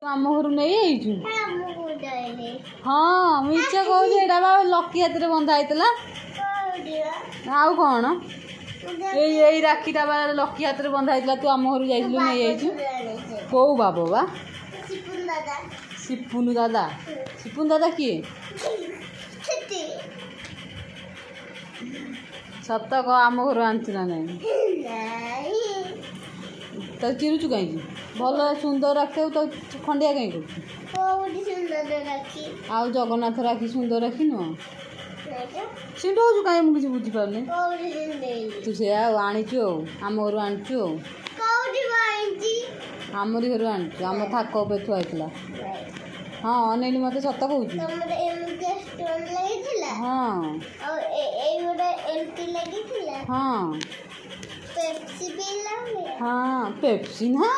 आम घर नहीं हाँ मिछ कह लकी हाथ में बंधा होता आउ कौन यही राखीटा बा लकी हाथ में बंधा होता तू आम घर जाइलु नहीं कौ बाबू बा सिपुन दादा किए सत कह आम घर आनी ना नहीं तो चिरुचु कहीं भल सुंदर रखे तो खंडिया कहीं कर जगन्नाथ राखी सुंदर राखी नुह सिंधु कहीं मुझे बुझी पारे तू से आनीचु आम घर आनीचु आमरी घर आनीचु आम थाक पे थुआईला हाँ अनेली मत सत कहूँ हाँ हाँ हाँ पेप्सी ना